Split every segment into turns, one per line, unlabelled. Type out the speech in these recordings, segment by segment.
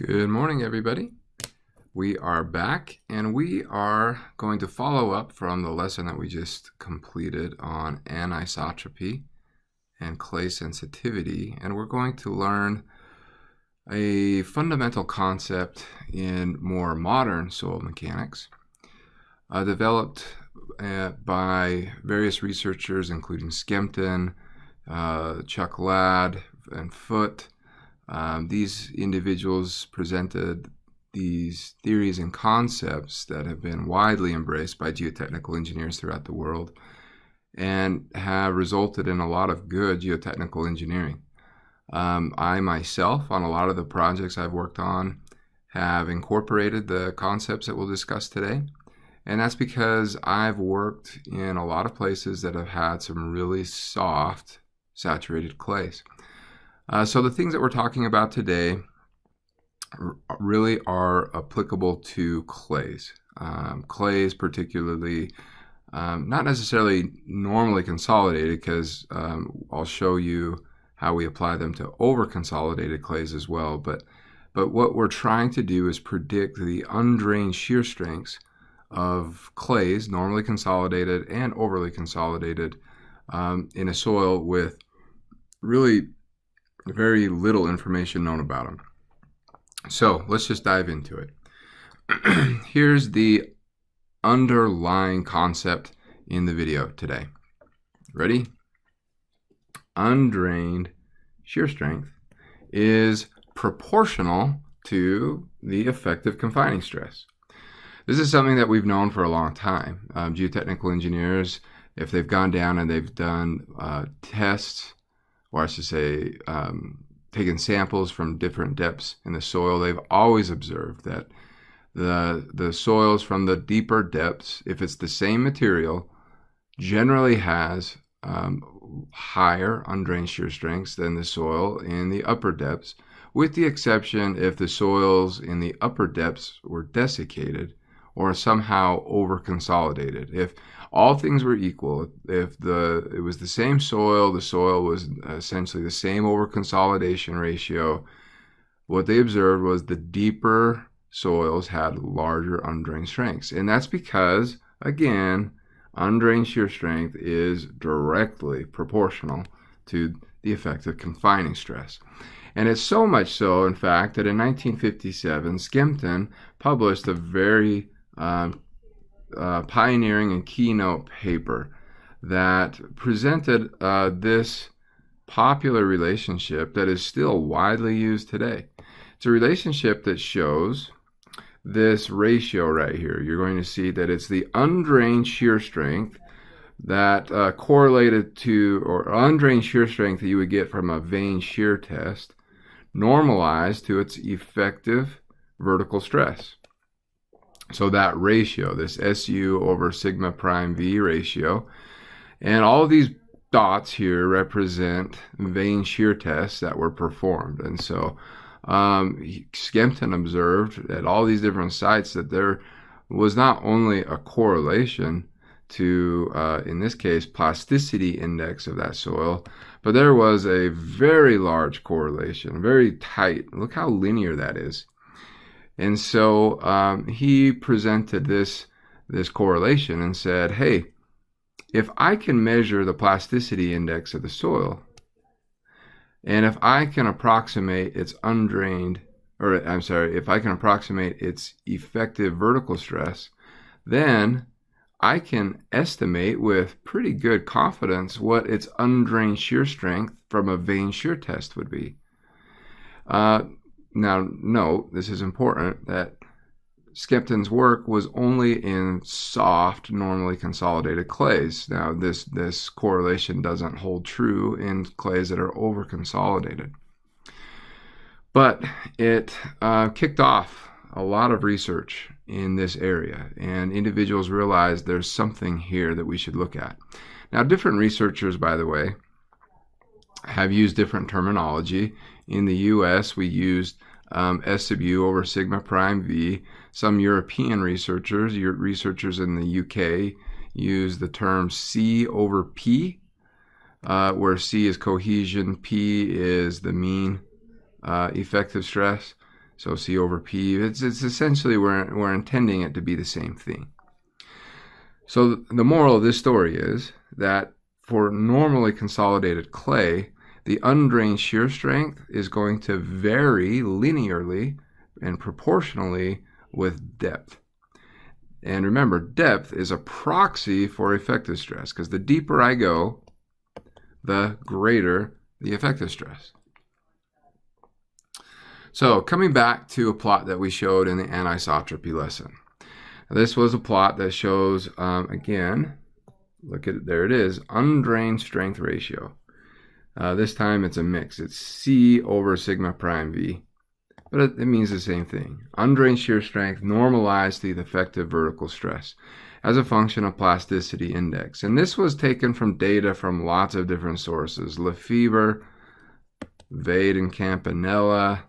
Good morning, everybody. We are back, and we are going to follow up from the lesson that we just completed on anisotropy and clay sensitivity, and we're going to learn a fundamental concept in more modern soil mechanics, developed by various researchers, including Skempton, Chuck Ladd and Foott. These individuals presented these theories and concepts that have been widely embraced by geotechnical engineers throughout the world and have resulted in a lot of good geotechnical engineering. I myself, on a lot of the projects I've worked on, have incorporated the concepts that we'll discuss today. And that's because I've worked in a lot of places that have had some really soft, saturated clays. So the things that we're talking about today really are applicable to clays. Clays particularly, not necessarily normally consolidated, because I'll show you how we apply them to over-consolidated clays as well. But what we're trying to do is predict the undrained shear strengths of clays, normally consolidated and overly consolidated, in a soil with really very little information known about them. So let's just dive into it. Here's the underlying concept in the video today. Ready? Undrained shear strength is proportional to the effective confining stress. This is something that we've known for a long time. Geotechnical engineers, if they've gone down and they've done tests, or I should say, taken samples from different depths in the soil, they've always observed that the soils from the deeper depths, if it's the same material, generally has higher undrained shear strengths than the soil in the upper depths, with the exception if the soils in the upper depths were desiccated or somehow over-consolidated. If all things were equal, if it was the same soil, the soil was essentially the same over-consolidation ratio, what they observed was the deeper soils had larger undrained strengths. And that's because, again, undrained shear strength is directly proportional to the effective confining stress. And it's so much so, in fact, that in 1957, Skempton published a very pioneering and keynote paper that presented this popular relationship that is still widely used today. It's a relationship that shows this ratio right here. You're going to see that it's the undrained shear strength that correlated to, or undrained shear strength that you would get from a vane shear test, normalized to its effective vertical stress. So that ratio, this SU over sigma prime V ratio, and all of these dots here represent vane shear tests that were performed. And so Skempton observed at all these different sites that there was not only a correlation to, in this case, plasticity index of that soil, but there was a very large correlation, very tight. Look how linear that is. And so he presented this correlation and said, hey, if I can measure the plasticity index of the soil, and if I can approximate its if I can approximate its effective vertical stress, then I can estimate with pretty good confidence what its undrained shear strength from a vane shear test would be. Now, note, this is important, that Skempton's work was only in soft, normally consolidated clays. Now, this correlation doesn't hold true in clays that are over-consolidated. But it kicked off a lot of research in this area, and individuals realized there's something here that we should look at. Now, different researchers, by the way, have used different terminology. In the US, we used S sub U over sigma prime V. Some European researchers in the UK, use the term C over P, where C is cohesion, P is the mean effective stress. So C over P, it's essentially we're intending it to be the same thing. So the moral of this story is that for normally consolidated clay, the undrained shear strength is going to vary linearly and proportionally with depth. And remember, depth is a proxy for effective stress, because the deeper I go, the greater the effective stress. So coming back to a plot that we showed in the anisotropy lesson. This was a plot that shows, again, look at it, there it is, undrained strength ratio. This time it's a mix. It's C over sigma prime V. But it means the same thing. Undrained shear strength normalized to the effective vertical stress as a function of plasticity index. And this was taken from data from lots of different sources. Lefebvre, Vade and Campanella,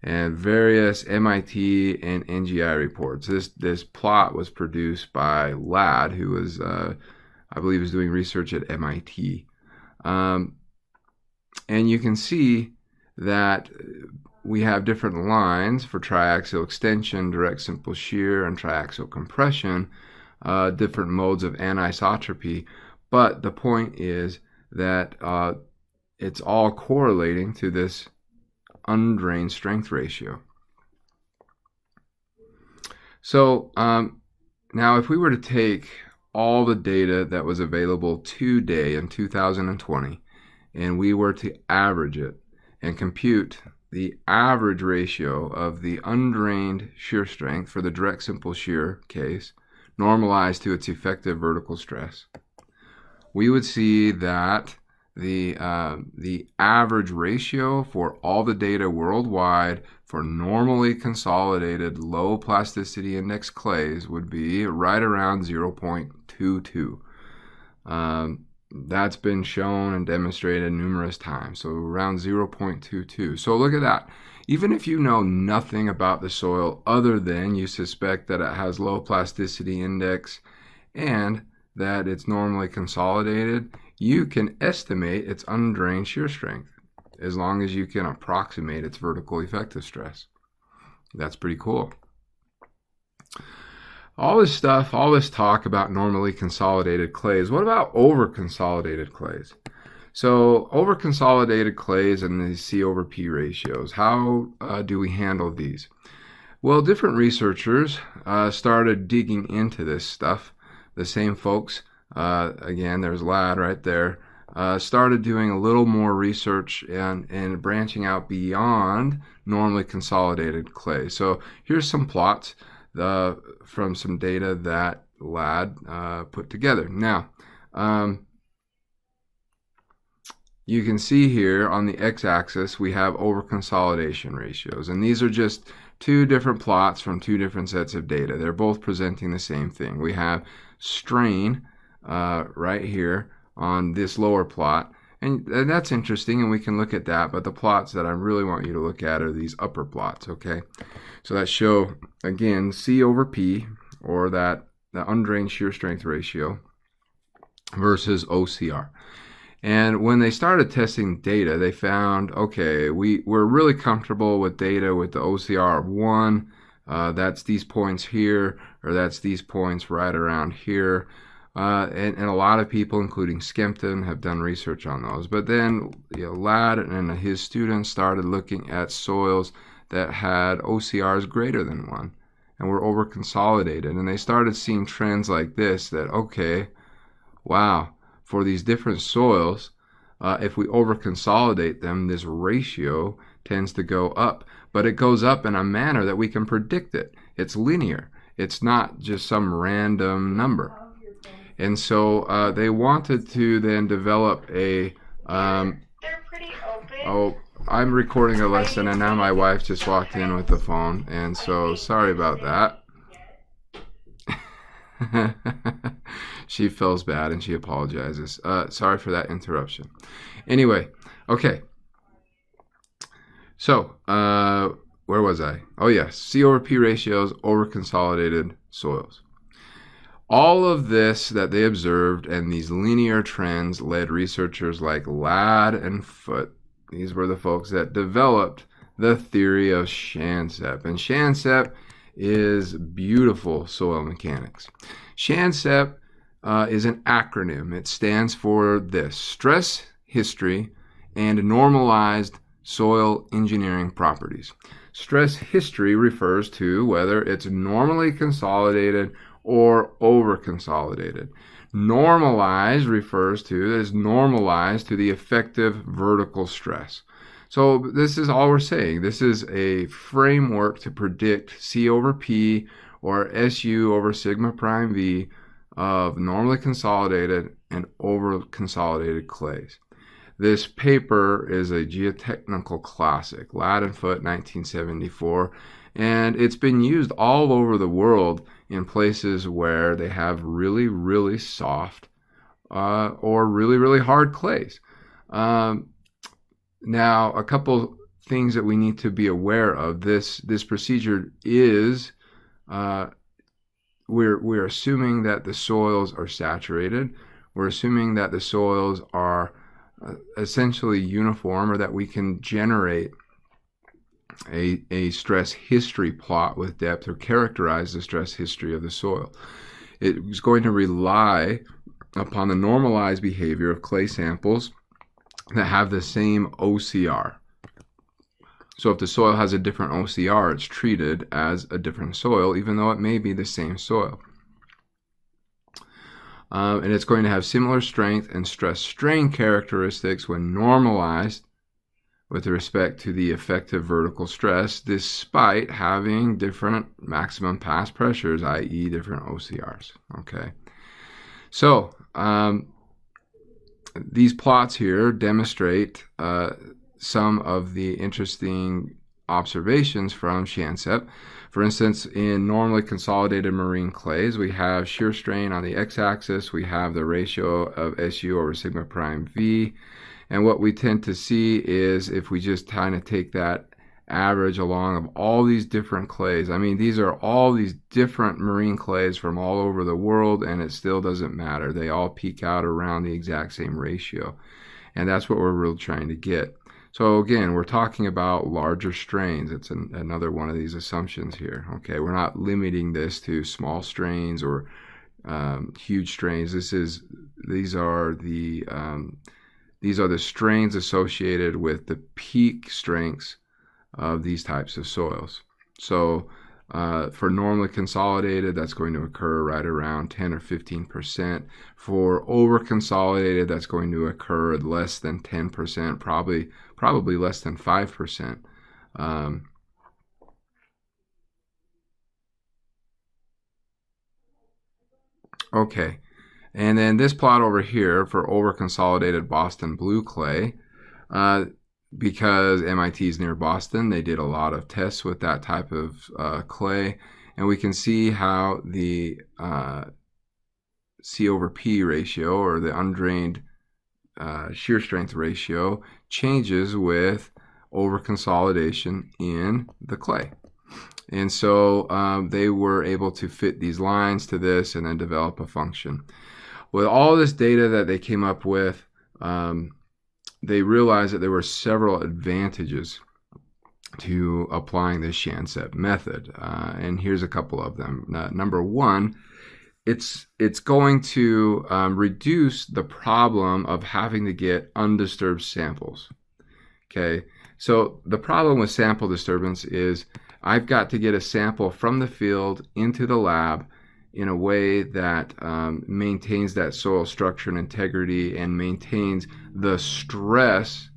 and various MIT and NGI reports. This plot was produced by Ladd, who was, I believe, was doing research at MIT. And you can see that we have different lines for triaxial extension, direct simple shear, and triaxial compression, different modes of anisotropy. But the point is that it's all correlating to this undrained strength ratio. So now if we were to take all the data that was available today in 2020 and we were to average it and compute the average ratio of the undrained shear strength for the direct simple shear case normalized to its effective vertical stress, we would see that the average ratio for all the data worldwide for normally consolidated low plasticity index clays would be right around 0.22. That's been shown and demonstrated numerous times, so around 0.22. So look at that. Even if you know nothing about the soil other than you suspect that it has low plasticity index and that it's normally consolidated, you can estimate its undrained shear strength as long as you can approximate its vertical effective stress. That's pretty cool. All this stuff, all this talk about normally consolidated clays. What about over-consolidated clays? So over-consolidated clays and the C over P ratios, how do we handle these? Well, different researchers started digging into this stuff. The same folks, again, there's Ladd right there, started doing a little more research and branching out beyond normally consolidated clay. So here's some plots from some data that Ladd put together. Now, you can see here on the x-axis we have over-consolidation ratios, and these are just two different plots from two different sets of data. They're both presenting the same thing. We have strain right here on this lower plot, and that's interesting, and we can look at that, but the plots that I really want you to look at are these upper plots, okay? So that show, again, C over P, or the undrained shear strength ratio, versus OCR. And when they started testing data, they found, okay, we're really comfortable with data with the OCR of 1, that's these points here, or that's these points right around here. And a lot of people, including Skempton, have done research on those. But then Ladd and his students started looking at soils that had OCRs greater than 1 and were over-consolidated. And they started seeing trends like this, that, okay, wow, for these different soils, if we over-consolidate them, this ratio tends to go up. But it goes up in a manner that we can predict it. It's linear. It's not just some random number. And so they wanted to then develop a...
They're pretty open.
Oh, I'm recording a lesson, and now my wife just walked in with the phone, and so sorry about that. She feels bad, and she apologizes. Sorry for that interruption. Anyway, okay. So, where was I? Oh, yes, C over P ratios, over-consolidated soils. All of this that they observed and these linear trends led researchers like Ladd and Foott, these were the folks that developed the theory of SHANSEP. And SHANSEP is beautiful soil mechanics. SHANSEP is an acronym. It stands for this: stress history and normalized soil engineering properties. Stress history refers to whether it's normally consolidated or over consolidated. Normalized refers to that it's normalized to the effective vertical stress. So this is all we're saying. This is a framework to predict C over P or SU over sigma prime V of normally consolidated and over consolidated clays. This paper is a geotechnical classic, Ladd and Foott, 1974, and it's been used all over the world in places where they have really, really soft or really, really hard clays. Now, a couple things that we need to be aware of. This procedure is, we're assuming that the soils are saturated. We're assuming that the soils are essentially uniform, or that we can generate a stress history plot with depth, or characterize the stress history of the soil. It is going to rely upon the normalized behavior of clay samples that have the same OCR. So if the soil has a different OCR, it's treated as a different soil, even though it may be the same soil. And it's going to have similar strength and stress strain characteristics when normalized with respect to the effective vertical stress, despite having different maximum pass pressures, i.e. different OCRs. Okay. So these plots here demonstrate some of the interesting observations from SHANSEP. For instance, in normally consolidated marine clays, we have shear strain on the x-axis. We have the ratio of SU over sigma prime V. And what we tend to see is, if we just kind of take that average along of all these different clays, I mean, these are all these different marine clays from all over the world, and it still doesn't matter. They all peak out around the exact same ratio. And that's what we're really trying to get. So again, we're talking about larger strains. It's another one of these assumptions here. Okay, we're not limiting this to small strains or huge strains. These are the strains associated with the peak strengths of these types of soils. So for normally consolidated, that's going to occur right around 10 or 15%. For over consolidated, that's going to occur at less than 10%, probably less than 5%. Okay, and then this plot over here for over consolidated Boston blue clay, because MIT is near Boston, they did a lot of tests with that type of clay, and we can see how the C over P ratio, or the undrained shear strength ratio, changes with over consolidation in the clay. And so they were able to fit these lines to this and then develop a function. With all this data that they came up with, they realized that there were several advantages to applying this SHANSEP method. And here's a couple of them. Number one, it's going to reduce the problem of having to get undisturbed samples. Okay, so the problem with sample disturbance is I've got to get a sample from the field into the lab in a way that maintains that soil structure and integrity, and maintains the stress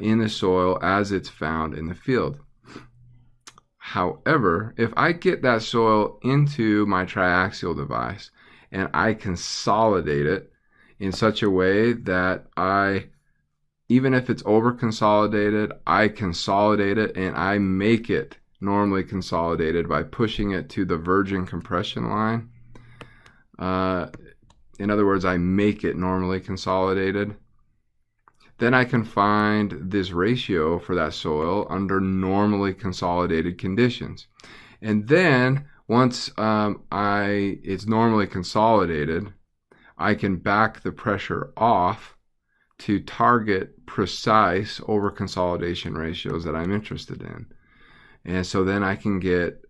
in the soil as it's found in the field. However, if I get that soil into my triaxial device and I consolidate it in such a way that even if it's over consolidated, I consolidate it and I make it normally consolidated by pushing it to the virgin compression line. In other words, I make it normally consolidated. Then I can find this ratio for that soil under normally consolidated conditions. And then once it's normally consolidated, I can back the pressure off to target precise over-consolidation ratios that I'm interested in. And so then I can get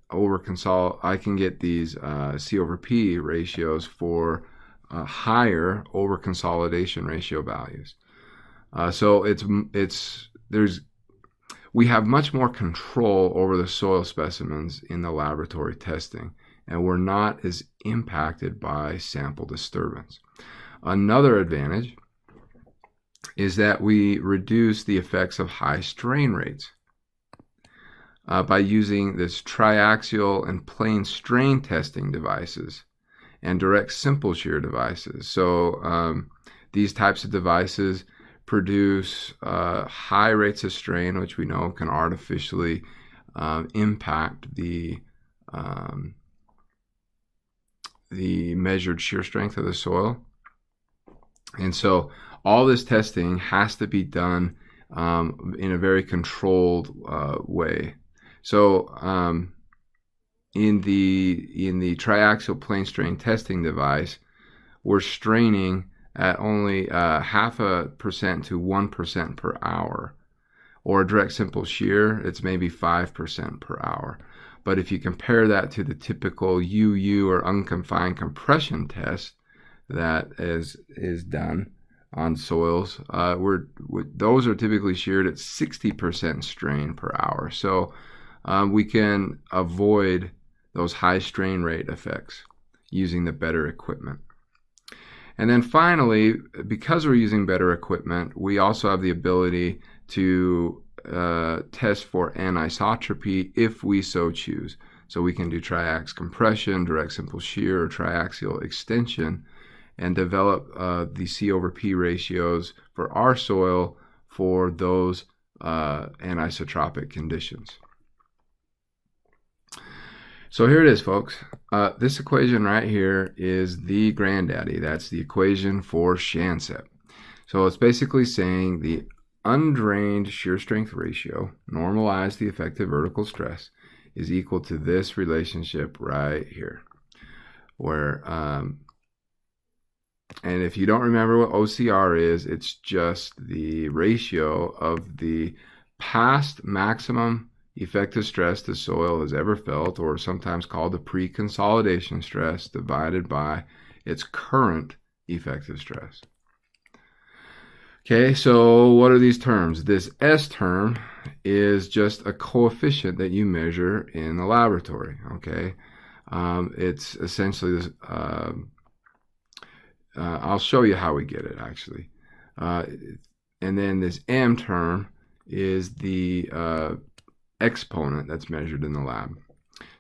these C over P ratios for higher over-consolidation ratio values. So we have much more control over the soil specimens in the laboratory testing, and we're not as impacted by sample disturbance. Another advantage is that we reduce the effects of high strain rates by using this triaxial and plane strain testing devices and direct simple shear devices. So these types of devices produce high rates of strain, which we know can artificially impact the measured shear strength of the soil. And so all this testing has to be done in a very controlled way. So in the triaxial plane strain testing device, we're straining at only 0.5% to 1% per hour. Or a direct simple shear, it's maybe 5% per hour. But if you compare that to the typical UU or unconfined compression test that is done on soils, those are typically sheared at 60% strain per hour. So we can avoid those high strain rate effects using the better equipment. And then finally, because we're using better equipment, we also have the ability to test for anisotropy if we so choose. So we can do triax compression, direct simple shear, or triaxial extension, and develop the C over P ratios for our soil for those anisotropic conditions. So here it is, folks. This equation right here is the granddaddy. That's the equation for SHANSEP. So it's basically saying the undrained shear strength ratio, normalized the effective vertical stress, is equal to this relationship right here. Where, and if you don't remember what OCR is, it's just the ratio of the past maximum effective stress the soil has ever felt, or sometimes called the pre-consolidation stress, divided by its current effective stress. Okay, so what are these terms? This S term is just a coefficient that you measure in the laboratory. Okay, it's essentially this. I'll show you how we get it actually. And then this M term is the exponent that's measured in the lab.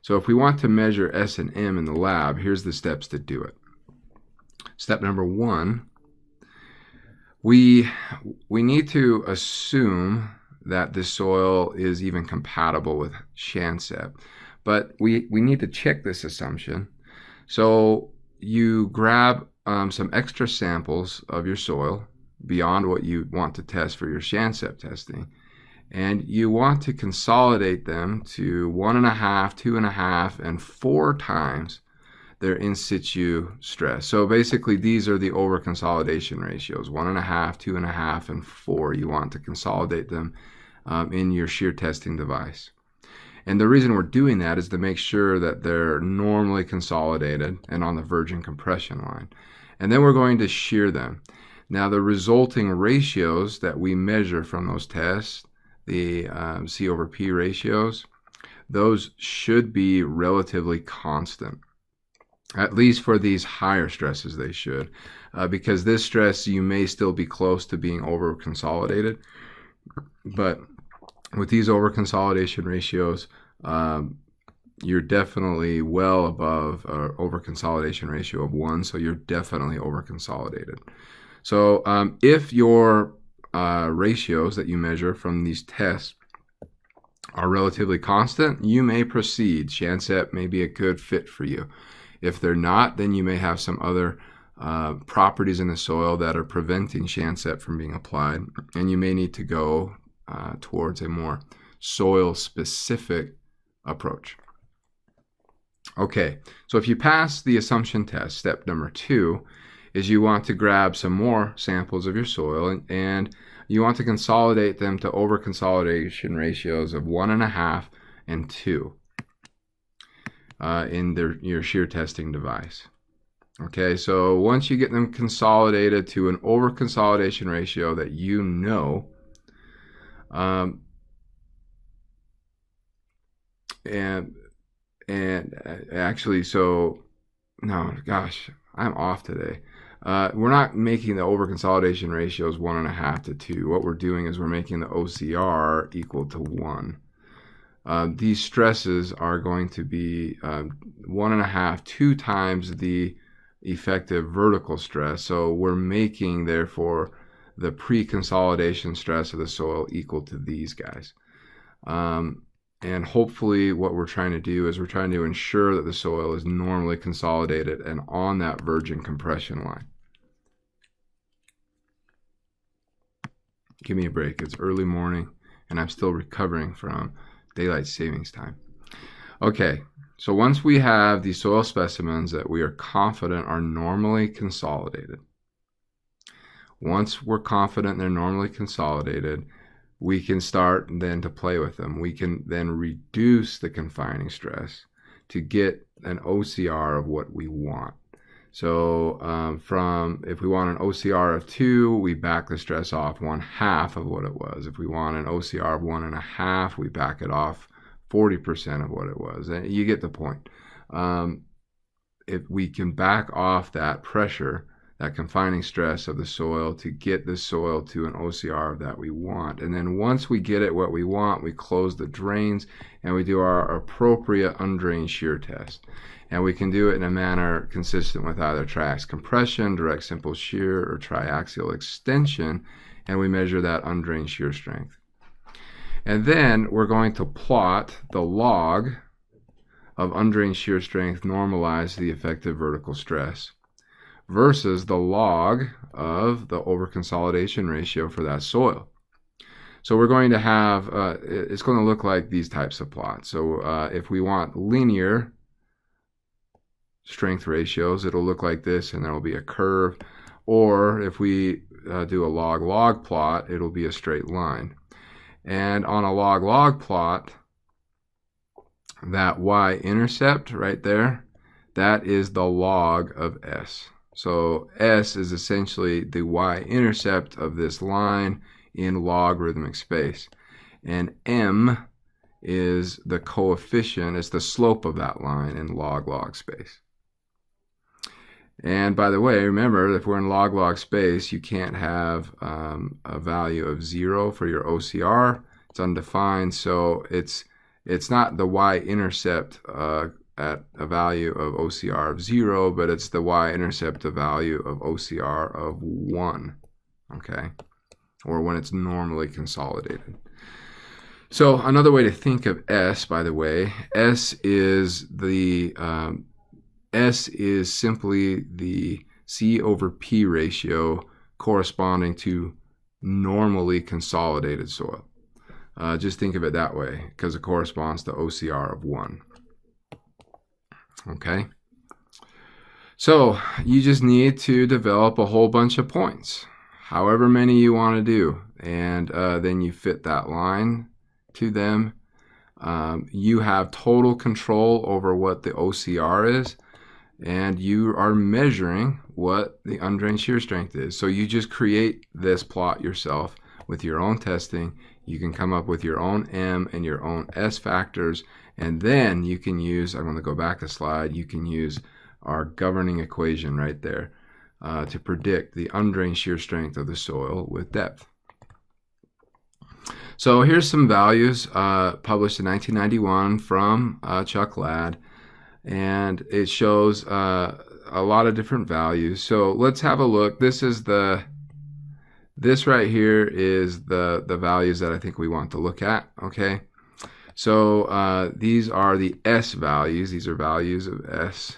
So if we want to measure S and M in the lab, here's the steps to do it. Step number one, we need to assume that the soil is even compatible with SHANSEP, but we need to check this assumption. So you grab some extra samples of your soil beyond what you want to test for your SHANSEP testing, and you want to consolidate them to 1.5, 2.5, and 4 times their in situ stress. So basically these are the over consolidation ratios, 1.5, 2.5, and 4. You want to consolidate them in your shear testing device. And the reason we're doing that is to make sure that they're normally consolidated and on the virgin compression line. And then we're going to shear them. Now the resulting ratios that we measure from those tests, the C over P ratios, those should be relatively constant. At least for these higher stresses they should. Because this stress you may still be close to being over consolidated. But with these over consolidation ratios, you're definitely well above over consolidation ratio of 1, so you're definitely over consolidated. So if your ratios that you measure from these tests are relatively constant, you may proceed. SHANSEP may be a good fit for you. If they're not, then you may have some other properties in the soil that are preventing SHANSEP from being applied, and you may need to go towards a more soil-specific approach. Okay, so if you pass the assumption test, step number 2 is you want to grab some more samples of your soil and you want to consolidate them to over-consolidation ratios of 1.5 and 2 in your shear testing device. Okay, so once you get them consolidated to an over-consolidation ratio that you know, and actually, so no, gosh, I'm off today. We're not making the over-consolidation ratios 1.5 to 2. What we're doing is we're making the OCR equal to 1. These stresses are going to be 1.5, 2 times the effective vertical stress. So we're making, therefore, the pre-consolidation stress of the soil equal to these guys. And hopefully what we're trying to do is we're trying to ensure that the soil is normally consolidated and on that virgin compression line. Give me a break. It's early morning and I'm still recovering from daylight savings time. Okay, so once we have these soil specimens that we are confident are normally consolidated, once we're confident they're normally consolidated, we can start then to play with them. We can then reduce the confining stress to get an OCR of what we want. So if we want an OCR of 2, we back the stress off 1/2 of what it was. If we want an OCR of 1.5, we back it off 40% of what it was. And you get the point. If we can back off that pressure, that confining stress of the soil to get the soil to an OCR that we want. And then once we get it what we want, we close the drains and we do our appropriate undrained shear test. And we can do it in a manner consistent with either triaxial compression, direct simple shear, or triaxial extension, and we measure that undrained shear strength. And then we're going to plot the log of undrained shear strength normalized to the effective vertical stress versus the log of the over-consolidation ratio for that soil. So we're going to have, it's going to look like these types of plots. So if we want linear strength ratios, it'll look like this and there will be a curve. Or if we do a log-log plot, it'll be a straight line. And on a log-log plot, that y-intercept right there, that is the log of S. So S is essentially the y-intercept of this line in logarithmic space. And M is the coefficient, it's the slope of that line in log-log space. And by the way, remember, if we're in log-log space, you can't have a value of 0 for your OCR. It's undefined, so it's not the y-intercept at a value of OCR of 0, but it's the y-intercept a value of OCR of 1, okay? Or when it's normally consolidated. So another way to think of S, by the way, S is simply the C over P ratio corresponding to normally consolidated soil. Just think of it that way because it corresponds to OCR of 1. Okay, so you just need to develop a whole bunch of points, however many you want to do, and then you fit that line to them. You have total control over what the OCR is, and you are measuring what the undrained shear strength is. So you just create this plot yourself with your own testing. You can come up with your own M and your own S factors, and then you can use, I'm going to go back a slide, you can use our governing equation right there to predict the undrained shear strength of the soil with depth. So here's some values published in 1991 from Chuck Ladd, and it shows a lot of different values. So let's have a look. This right here is the values that I think we want to look at, okay? So these are the S values. These are values of S.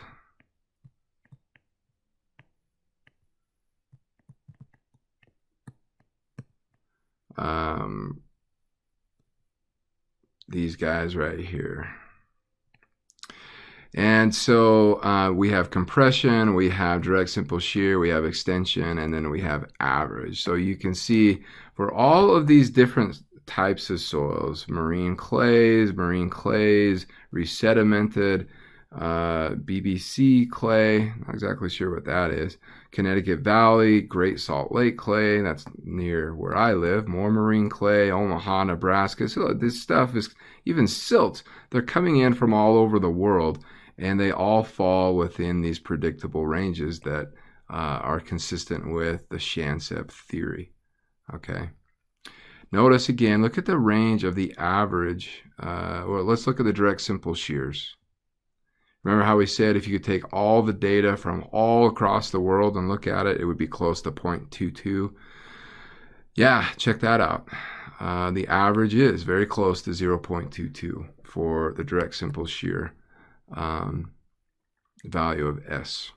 These guys right here. And so we have compression, we have direct simple shear, we have extension, and then we have average. So you can see for all of these different types of soils, marine clays, resedimented, BBC clay, not exactly sure what that is, Connecticut Valley, Great Salt Lake clay, that's near where I live, more marine clay, Omaha, Nebraska. So this stuff is, even silt, they're coming in from all over the world, and they all fall within these predictable ranges that are consistent with the SHANSEP theory. Okay. Notice again, look at the range of the average. Well, let's look at the direct simple shears. Remember how we said if you could take all the data from all across the world and look at it, it would be close to 0.22. Yeah, check that out. The average is very close to 0.22 for the direct simple shear value of S.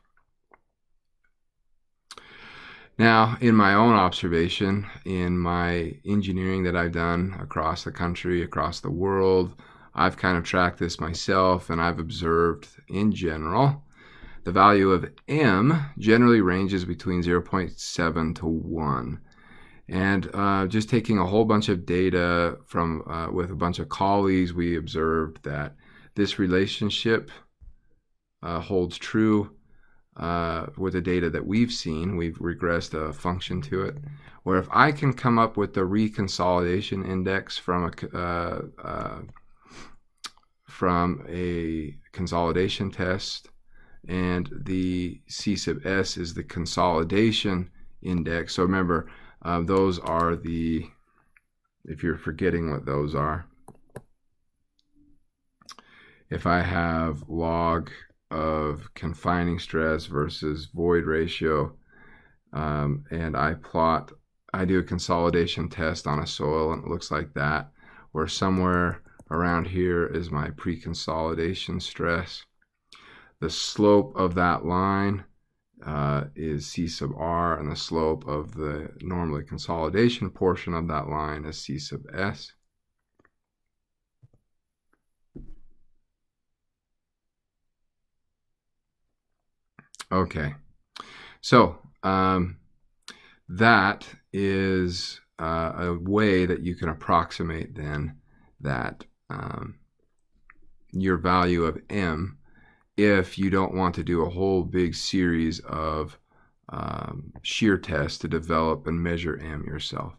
Now, in my own observation, in my engineering that I've done across the country, across the world, I've kind of tracked this myself, and I've observed in general the value of M generally ranges between 0.7 to 1. And just taking a whole bunch of data from with a bunch of colleagues, we observed that this relationship holds true with the data that we've seen. We've regressed a function to it, where if I can come up with the reconsolidation index from a consolidation test, and the C sub S is the consolidation index. So remember, those are the, if you're forgetting what those are, if I have log of confining stress versus void ratio, and I do a consolidation test on a soil, and it looks like that, where somewhere around here is my pre-consolidation stress. The slope of that line is C sub R, and the slope of the normally consolidation portion of that line is C sub S. Okay, so that is a way that you can approximate then that your value of M, if you don't want to do a whole big series of shear tests to develop and measure M yourself.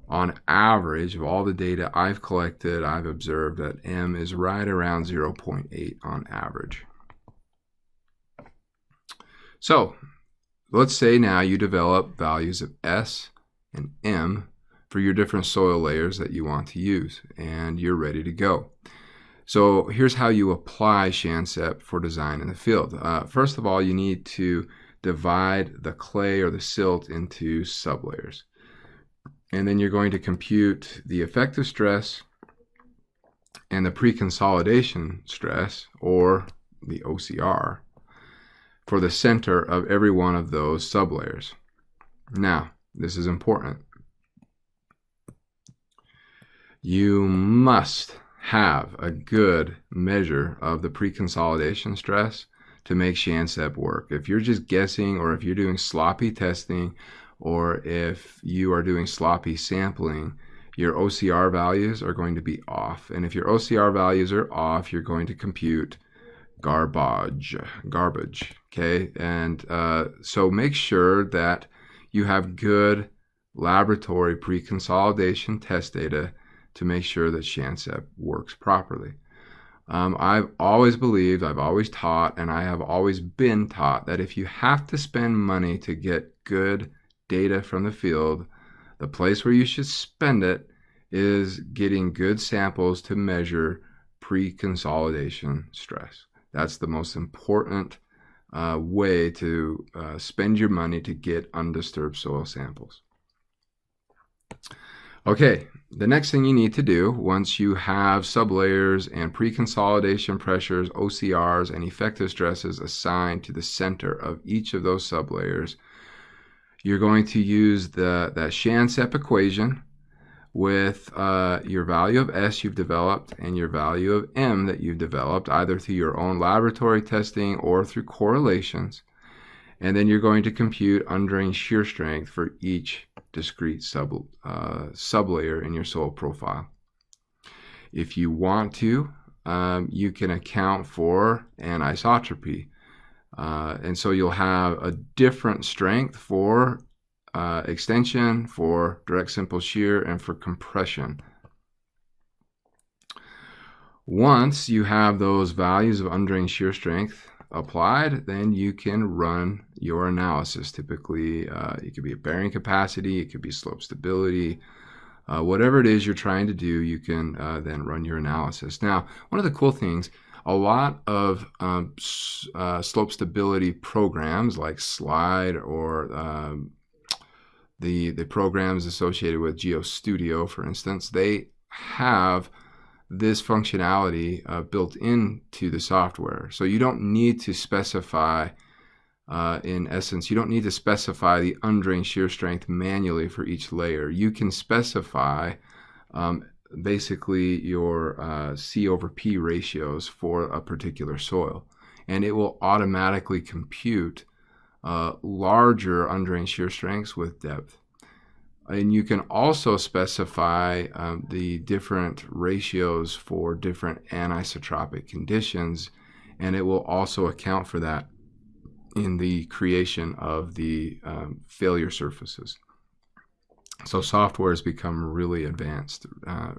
On average, of all the data I've collected, I've observed that M is right around 0.8 on average. So let's say now you develop values of S and M for your different soil layers that you want to use, and you're ready to go. So here's how you apply SHANSEP for design in the field. First of all, you need to divide the clay or the silt into sublayers. And then you're going to compute the effective stress and the pre-consolidation stress, or the OCR, for the center of every one of those sublayers. Now, this is important. You must have a good measure of the pre-consolidation stress to make SHANSEP work. If you're just guessing, or if you're doing sloppy testing, or if you are doing sloppy sampling, your OCR values are going to be off. And if your OCR values are off, you're going to compute garbage, okay? And so make sure that you have good laboratory pre-consolidation test data to make sure that SHANSEP works properly. I've always believed, I've always taught, and I have always been taught that if you have to spend money to get good data from the field, the place where you should spend it is getting good samples to measure pre-consolidation stress. That's the most important way to spend your money to get undisturbed soil samples. Okay, the next thing you need to do once you have sublayers and pre-consolidation pressures, OCRs, and effective stresses assigned to the center of each of those sublayers, you're going to use that SHANSEP equation with your value of S you've developed and your value of M that you've developed, either through your own laboratory testing or through correlations. And then you're going to compute undrained shear strength for each discrete sublayer in your soil profile. If you want to, you can account for anisotropy. And so you'll have a different strength for extension, for direct simple shear, and for compression. Once you have those values of undrained shear strength applied, then you can run your analysis. Typically, it could be a bearing capacity, it could be slope stability, whatever it is you're trying to do, you can then run your analysis. Now, one of the cool things, a lot of slope stability programs like SLIDE or the programs associated with GeoStudio, for instance, they have this functionality built into the software. So you don't need to specify, in essence, you don't need to specify the undrained shear strength manually for each layer. You can specify basically your C over P ratios for a particular soil, and it will automatically compute larger undrained shear strengths with depth. And you can also specify the different ratios for different anisotropic conditions, and it will also account for that in the creation of the failure surfaces. So software has become really advanced,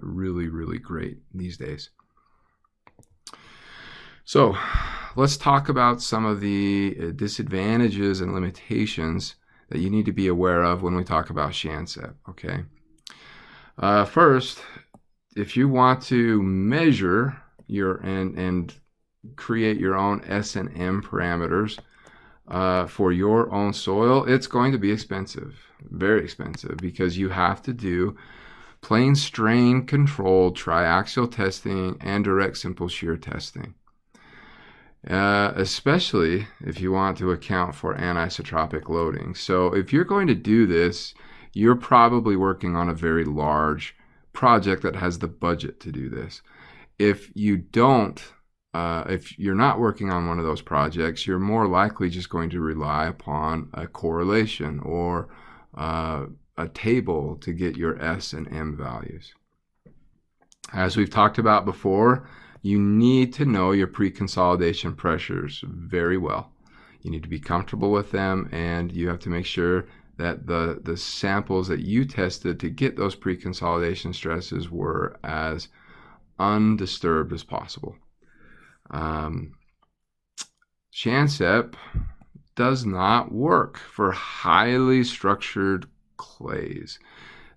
really, really great these days. So let's talk about some of the disadvantages and limitations that you need to be aware of when we talk about SHANSEP, okay? First, if you want to measure your and create your own S and M parameters for your own soil, it's going to be expensive, very expensive, because you have to do plane strain controlled triaxial testing and direct simple shear testing. Especially if you want to account for anisotropic loading. So if you're going to do this, you're probably working on a very large project that has the budget to do this. If you don't, if you're not working on one of those projects, you're more likely just going to rely upon a correlation or a table to get your S and M values. As we've talked about before, you need to know your pre-consolidation pressures very well. You need to be comfortable with them, and you have to make sure that the samples that you tested to get those pre-consolidation stresses were as undisturbed as possible. SHANSEP does not work for highly structured clays.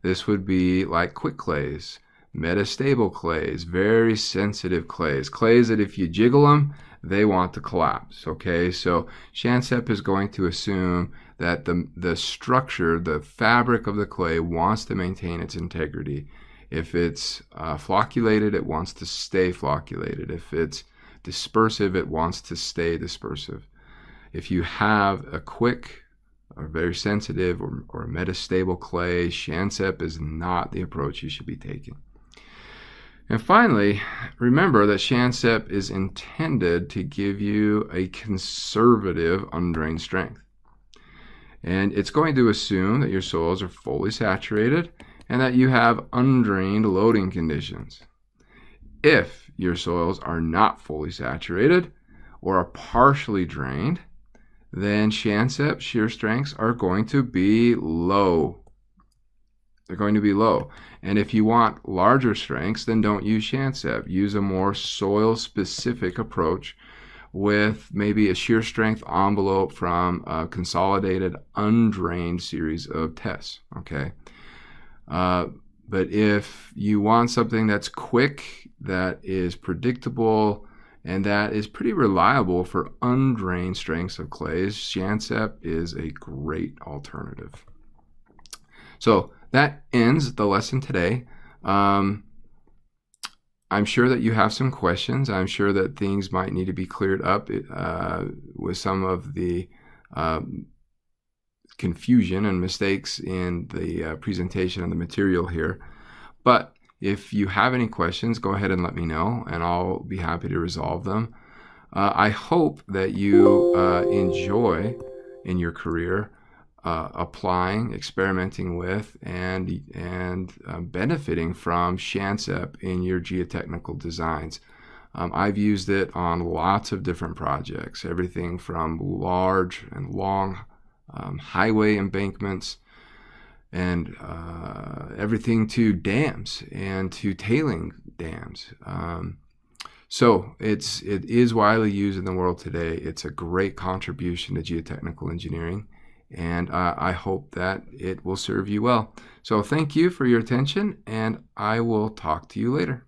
This would be like quick clays, metastable clays, very sensitive clays, clays that if you jiggle them, they want to collapse, okay? So SHANSEP is going to assume that the structure, the fabric of the clay wants to maintain its integrity. If it's flocculated, it wants to stay flocculated. If it's dispersive, it wants to stay dispersive. If you have a quick or very sensitive or a metastable clay, SHANSEP is not the approach you should be taking. And finally, remember that SHANSEP is intended to give you a conservative undrained strength. And it's going to assume that your soils are fully saturated and that you have undrained loading conditions. If your soils are not fully saturated or are partially drained, then SHANSEP shear strengths are going to be low. They're going to be low. And if you want larger strengths, then don't use SHANSEP. Use a more soil-specific approach with maybe a shear strength envelope from a consolidated, undrained series of tests, okay? But if you want something that's quick, that is predictable, and that is pretty reliable for undrained strengths of clays, SHANSEP is a great alternative. So that ends the lesson today. I'm sure that you have some questions. I'm sure that things might need to be cleared up with some of the confusion and mistakes in the presentation of the material here. But if you have any questions, go ahead and let me know, and I'll be happy to resolve them. I hope that you enjoy in your career applying, experimenting with, and benefiting from SHANSEP in your geotechnical designs. I've used it on lots of different projects, everything from large and long highway embankments and everything to dams and to tailing dams. So it is widely used in the world today. It's a great contribution to geotechnical engineering, and I hope that it will serve you well. So thank you for your attention, and I will talk to you later.